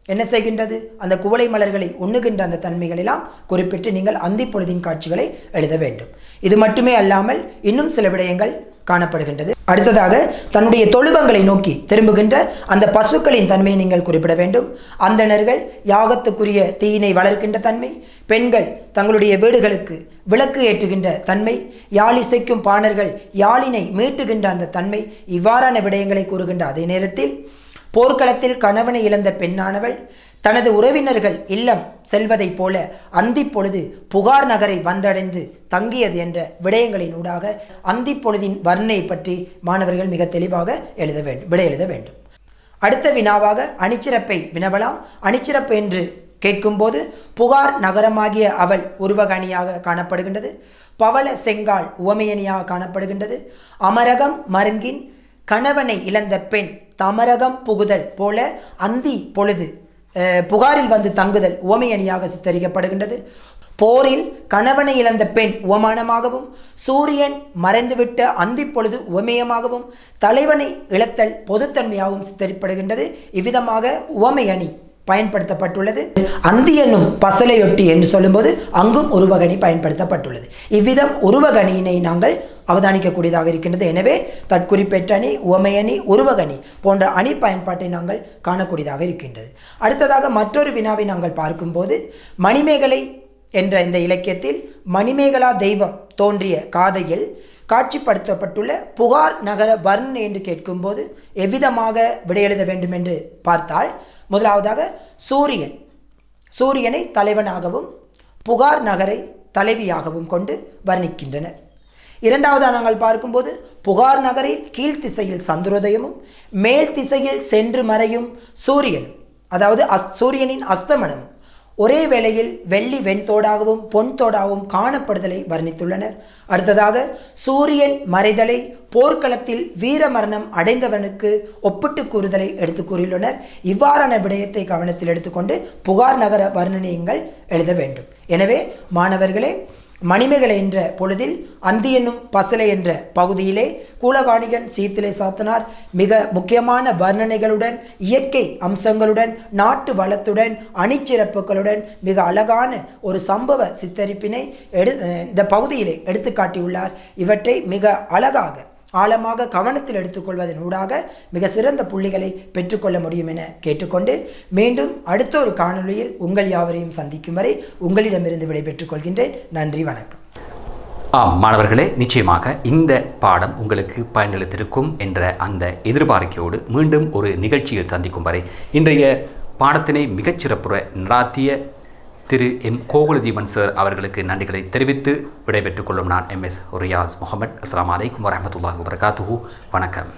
என்ன செய்கின்றது, அந்த குவளை மலர்களை உண்ணுகின்ற அந்த தன்மைகளெல்லாம் குறிப்பிட்டு நீங்கள் அந்தி பொழுதின் காட்சிகளை எழுத வேண்டும். இது மட்டுமே அல்லாமல் இன்னும் சில விடயங்கள் காணப்படுகின்றது. அடுத்ததாக தன்னுடைய தொழுவங்களை நோக்கி திரும்புகின்ற அந்த பசுக்களின் தன்மையை நீங்கள் குறிப்பிட வேண்டும். அந்தணர்கள் யாகத்துக்குரிய தீயினை வளர்க்கின்ற தன்மை, பெண்கள் தங்களுடைய வீடுகளுக்கு விளக்கு ஏற்றுகின்ற தன்மை, யாழிசைக்கும் பாணர்கள் யாழினை மீட்டுகின்ற அந்த தன்மை, இவ்வாறான விடயங்களை கூறுகின்ற அதே நேரத்தில் போர்க்களத்தில் கணவனை இழந்த பெண்ணானவள் தனது உறவினர்கள் இல்லம் செல்வதைப் போல அந்தி பொழுது புகார் நகரை வந்தடைந்து தங்கியது என்ற விடயங்களினூடாக அந்தி பொழுதின் வர்ணனை பற்றி மாணவர்கள் மிக தெளிவாக விடை எழுத வேண்டும். அடுத்த வினாவாக அணிச்சிறப்பை வினவலாம். அணிச்சிறப்பு என்று கேட்கும்போது புகார் நகரமாகிய அவள் உருவகணியாக காணப்படுகின்றது. பவள செங்கால் உவமையணியாக காணப்படுகின்றது. அமரகம் மருங்கின் கணவனை இழந்த பெண் தமரகம் புகுதல் போல அந்தி பொழுது புகாரில் வந்து தங்குதல் உவமையணியாக சித்தரிக்கப்படுகின்றது. போரில் கணவனை இழந்த பெண் உவமானமாகவும், சூரியன் மறைந்துவிட்ட அந்தி பொழுது உவமேயமாகவும், தலைவனை இழத்தல் பொதுத்தன்மையாகவும் சித்தரிக்கப்படுகின்றது. இவ்விதமாக உவமையணி பயன்படுத்தப்பட்டுள்ளது. அந்தி என்னும் பசலையொட்டி என்று சொல்லும்போது அங்கும் உருவகணி பயன்படுத்தப்பட்டுள்ளது. இவ்விதம் உருவகணியினை நாங்கள் அவதானிக்கக்கூடியதாக இருக்கின்றது. எனவே தற்குறிப்பேற்ற அணி, உவமையணி, உருவகணி போன்ற அணி பயன்பாட்டை நாங்கள் காணக்கூடியதாக இருக்கின்றது. அடுத்ததாக மற்றொரு வினாவை நாங்கள் பார்க்கும்போது, மணிமேகலை என்ற இந்த இலக்கியத்தில் மணிமேகலா தெய்வம் தோன்றிய காதையில் காட்சிப்படுத்தப்பட்டுள்ள புகார் நகர வர்ணனை என்று கேட்கும்போது எவ்விதமாக விடையெழுத வேண்டும் என்று பார்த்தால், முதலாவதாக சூரியனை தலைவனாகவும் புகார் நகரை தலைவியாகவும் கொண்டு வர்ணிக்கின்றனர். இரண்டாவதாக நாங்கள் பார்க்கும்போது புகார் நகரில் கீழ்த்திசையில் சந்திரோதயமும் மேல் திசையில் சென்று மறையும் சூரியனும், அதாவது சூரியனின் அஸ்தமனமும் ஒரே வேளையில் வெள்ளி வெண்தோடாகவும் பொன்தோடாகவும் காணப்படுதலை வர்ணித்துள்ளனர். அடுத்ததாக சூரியன் மறைதலை போர்க்களத்தில் வீரமரணம் அடைந்தவனுக்கு ஒப்பிட்டு கூறுதலை எடுத்து கூறியுள்ளனர். இவ்வாறான விடயத்தை கவனத்தில் எடுத்துக்கொண்டு புகார் நகர வர்ணனையங்கள் எழுத வேண்டும். எனவே மாணவர்களே, மணிமேகலை என்ற பொழுதில் அந்தி என்னும் பசலை என்ற பகுதியிலே கூலவாணிகன் சீத்திலை சாத்தனார் மிக முக்கியமான வர்ணனைகளுடன், இயற்கை அம்சங்களுடன், நாட்டு வளத்துடன், அணிச்சிறப்புகளுடன் மிக அழகான ஒரு சம்பவ சித்தரிப்பினை இந்த பகுதியிலே எடுத்து காட்டியுள்ளார். இவற்றை மிக அழகாக ஆழமாக கவனத்தில் எடுத்துக்கொள்வதன் ஊடாக மிக சிறந்த புள்ளிகளை பெற்றுக்கொள்ள முடியும் என கேட்டுக்கொண்டு, மீண்டும் அடுத்த ஒரு காணொளியில் உங்கள் யாவரையும் சந்திக்கும் வரை உங்களிடமிருந்து விடைபெற்றுக் கொள்கின்றேன். நன்றி, வணக்கம். மாணவர்களே, நிச்சயமாக இந்த பாடம் உங்களுக்கு பயனளித்திருக்கும் என்ற அந்த எதிர்பார்க்கையோடு மீண்டும் ஒரு நிகழ்ச்சியில் சந்திக்கும் வரை இன்றைய பாடத்தினை மிகச்சிறப்புற நடாத்திய திரு எம் கோகுலதீபன் சார் அவர்களுக்கு நன்றிகளை தெரிவித்து விடைபெற்றுக் கொள்ளும் நான் MS ரியாஸ் முகமது. அஸ்ஸலாமு அலைக்கும் வரஹ்மத்துல்லாஹி வபரகாத்துஹு. வணக்கம்.